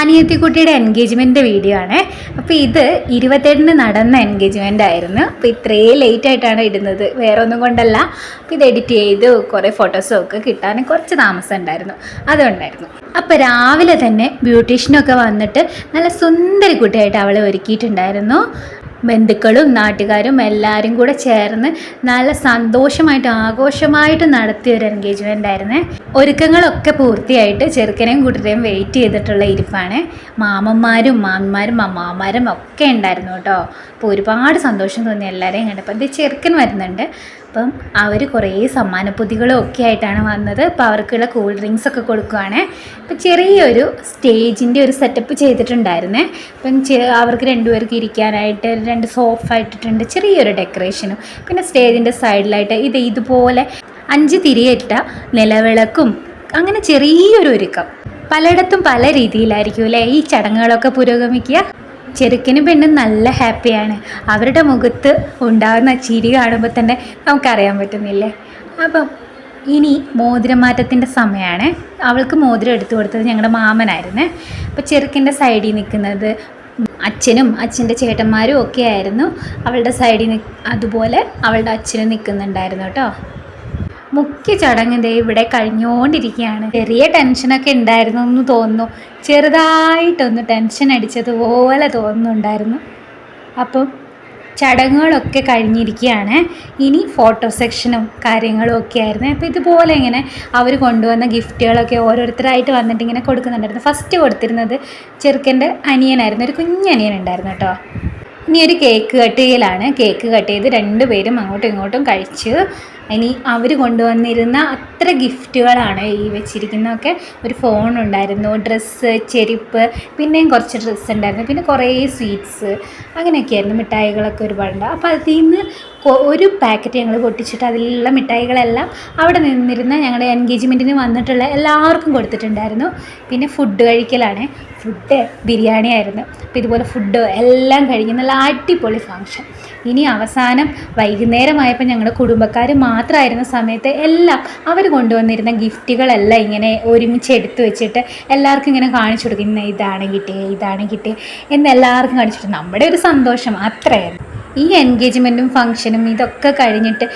അനിയത്തിക്കുട്ടിയുടെ engagement video ആണ്. അപ്പോൾ ഇത് 27-ന് നടന്ന എൻഗേജ്മെൻ്റ് ആയിരുന്നു. അപ്പോൾ ഇത്രയും ലേറ്റ് ആയിട്ടാണ് ഇടുന്നത്, വേറെ ഒന്നും കൊണ്ടല്ല. അപ്പോൾ ഇത് എഡിറ്റ് ചെയ്ത് കുറേ ഫോട്ടോസും ഒക്കെ കിട്ടാൻ കുറച്ച് താമസം ഉണ്ടായിരുന്നു, അതുകൊണ്ടായിരുന്നു. അപ്പോൾ രാവിലെ തന്നെ ബ്യൂട്ടീഷ്യനൊക്കെ വന്നിട്ട് നല്ല സുന്ദരി കുട്ടിയായിട്ട് അവളെ ഒരുക്കിയിട്ടുണ്ടായിരുന്നു. ബന്ധുക്കളും നാട്ടുകാരും എല്ലാവരും കൂടെ ചേർന്ന് നല്ല സന്തോഷമായിട്ട് ആഘോഷമായിട്ട് നടത്തിയ ഒരു എൻഗേജ്മെൻ്റ് ആയിരുന്നേ. ഒരുക്കങ്ങളൊക്കെ പൂർത്തിയായിട്ട് ചെറുക്കനെയും കൂട്ടരെയും വെയിറ്റ് ചെയ്തിട്ടുള്ള ഇരിപ്പാണ്. മാമന്മാരും മാമിമാരും അമ്മാവന്മാരും ഒക്കെ ഉണ്ടായിരുന്നു കേട്ടോ. അപ്പോൾ ഒരുപാട് സന്തോഷം തോന്നി എല്ലാവരെയും കണ്ടപ്പോൾ. ഇത് ചെറുക്കൻ വരുന്നുണ്ട്. അപ്പം അവർ കുറേ സമ്മാനപ്പൊതികളും ഒക്കെ ആയിട്ടാണ് വന്നത്. അപ്പോൾ അവർക്കുള്ള കൂൾ ഡ്രിങ്ക്സ് ഒക്കെ കൊടുക്കുകയാണ്. അപ്പം ചെറിയൊരു സ്റ്റേജിൻ്റെ ഒരു സെറ്റപ്പ് ചെയ്തിട്ടുണ്ടായിരുന്നേ. അപ്പം അവർക്ക് രണ്ടുപേർക്ക് ഇരിക്കാനായിട്ട് 2 സോഫ ഇട്ടിട്ടുണ്ട്, ചെറിയൊരു ഡെക്കറേഷനും. പിന്നെ സ്റ്റേജിൻ്റെ സൈഡിലായിട്ട് ഇതുപോലെ 5 തിരിയിട്ട നിലവിളക്കും, അങ്ങനെ ചെറിയൊരു ഒരുക്കം. പലയിടത്തും പല രീതിയിലായിരിക്കും അല്ലേ ഈ ചടങ്ങുകളൊക്കെ പുരോഗമിക്കുക. ചെറുക്കനും പെണ്ണും നല്ല ഹാപ്പിയാണ്. അവരുടെ മുഖത്ത് ഉണ്ടാകുന്ന ചിരി കാണുമ്പോൾ തന്നെ നമുക്കറിയാൻ പറ്റുന്നില്ലേ. അപ്പം ഇനി മോതിരമാറ്റത്തിൻ്റെ സമയമാണ്. അവൾക്ക് മോതിരം എടുത്തു കൊടുത്തത് ഞങ്ങളുടെ മാമനായിരുന്നേ. അപ്പോൾ ചെറുക്കൻ്റെ സൈഡിൽ നിൽക്കുന്നത് അച്ഛനും അച്ഛൻ്റെ ചേട്ടന്മാരും ഒക്കെ ആയിരുന്നു. അവളുടെ സൈഡിൽ അതുപോലെ അവളുടെ അച്ഛനും നിൽക്കുന്നുണ്ടായിരുന്നു കേട്ടോ. മുഖ്യ ചടങ്ങ് ദേ ഇവിടെ കഴിഞ്ഞുകൊണ്ടിരിക്കുകയാണ്. ചെറിയ ടെൻഷനൊക്കെ ഉണ്ടായിരുന്നു എന്ന് തോന്നുന്നു, ചെറുതായിട്ടൊന്ന് ടെൻഷൻ അടിച്ചതുപോലെ തോന്നുന്നുണ്ടായിരുന്നു. അപ്പം ചടങ്ങുകളൊക്കെ കഴിഞ്ഞിരിക്കുകയാണ്. ഇനി ഫോട്ടോ സെക്ഷനും കാര്യങ്ങളും ഒക്കെ ആയിരുന്നു. അപ്പോൾ ഇതുപോലെ ഇങ്ങനെ അവർ കൊണ്ടുവന്ന ഗിഫ്റ്റുകളൊക്കെ ഓരോരുത്തരായിട്ട് വന്നിട്ട് ഇങ്ങനെ കൊടുക്കുന്നുണ്ടായിരുന്നു. ഫസ്റ്റ് കൊടുത്തിരുന്നത് ചെറുക്കൻ്റെ അനിയനായിരുന്നു, ഒരു കുഞ്ഞനിയൻ ഉണ്ടായിരുന്നു കേട്ടോ. ഇനി ഒരു കേക്ക് കട്ട് ചെയ്യലാണ്. കേക്ക് കട്ട് ചെയ്ത് 2 പേരും അങ്ങോട്ടും ഇങ്ങോട്ടും കഴിച്ച്. ഇനി അവർ കൊണ്ടുവന്നിരുന്ന അത്ര ഗിഫ്റ്റുകളാണ് ഈ വെച്ചിരിക്കുന്നതൊക്കെ. ഒരു ഫോൺ ഉണ്ടായിരുന്നു, ഡ്രസ്സ്, ചെരുപ്പ്, പിന്നെയും കുറച്ച് ഡ്രസ്സ് ഉണ്ടായിരുന്നു, പിന്നെ കുറേ സ്വീറ്റ്സ്, അങ്ങനെയൊക്കെയായിരുന്നു. മിഠായികളൊക്കെ ഒരുപാടുണ്ട്. അപ്പോൾ അതിൽ നിന്ന് ഒരു പാക്കറ്റ് ഞങ്ങൾ പൊട്ടിച്ചിട്ട് അതിലുള്ള മിഠായികളെല്ലാം അവിടെ നിന്നിരുന്ന ഞങ്ങളുടെ എൻഗേജ്മെൻറ്റിന് വന്നിട്ടുള്ള എല്ലാവർക്കും കൊടുത്തിട്ടുണ്ടായിരുന്നു. പിന്നെ ഫുഡ് കഴിക്കലാണ്. ഫുഡ് ബിരിയാണി ആയിരുന്നു. അപ്പോൾ ഇതുപോലെ ഫുഡ് എല്ലാം കഴിഞ്ഞ് നല്ല അടിപൊളി ഫങ്ഷൻ. ഇനി അവസാനം വൈകുന്നേരമായപ്പോൾ ഞങ്ങളുടെ കുടുംബക്കാർ മാത്രമായിരുന്ന സമയത്ത് എല്ലാം അവർ കൊണ്ടുവന്നിരുന്ന ഗിഫ്റ്റുകളെല്ലാം ഇങ്ങനെ ഒരുമിച്ച് എടുത്തു വെച്ചിട്ട് എല്ലാവർക്കും ഇങ്ങനെ കാണിച്ചു കൊടുക്കും. ഇന്ന് ഇതാണ് കിട്ടിയേ എന്ന് എല്ലാവർക്കും കാണിച്ചിട്ട് നമ്മുടെ ഒരു സന്തോഷം അത്രയായിരുന്നു. ഈ എൻഗേജ്മെൻറ്റും ഫങ്ഷനും ഇതൊക്കെ കഴിഞ്ഞിട്ട്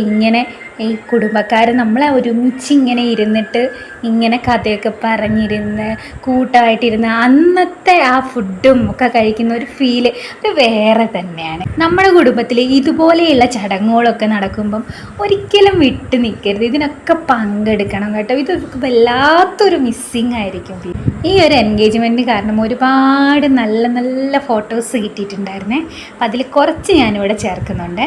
ഇങ്ങനെ ഈ കുടുംബക്കാർ നമ്മളെ ഒരുമിച്ച് ഇങ്ങനെ ഇരുന്നിട്ട് ഇങ്ങനെ കഥയൊക്കെ പറഞ്ഞിരുന്ന് കൂട്ടമായിട്ടിരുന്ന് അന്നത്തെ ആ ഫുഡും ഒക്കെ കഴിക്കുന്ന ഒരു ഫീല് അത് വേറെ തന്നെയാണ്. നമ്മുടെ കുടുംബത്തിൽ ഇതുപോലെയുള്ള ചടങ്ങുകളൊക്കെ നടക്കുമ്പം ഒരിക്കലും വിട്ട് നിൽക്കരുത്, ഇതിനൊക്കെ പങ്കെടുക്കണം കേട്ടോ. ഇത് വല്ലാത്തൊരു മിസ്സിങ് ആയിരിക്കും. ഈ ഒരു എൻഗേജ്മെൻറ്റ് കാരണം ഒരുപാട് നല്ല നല്ല ഫോട്ടോസ് കിട്ടിയിട്ടുണ്ടായിരുന്നേ. അപ്പം അതിൽ കുറച്ച് ഞാനിവിടെ ചേർക്കുന്നുണ്ട്.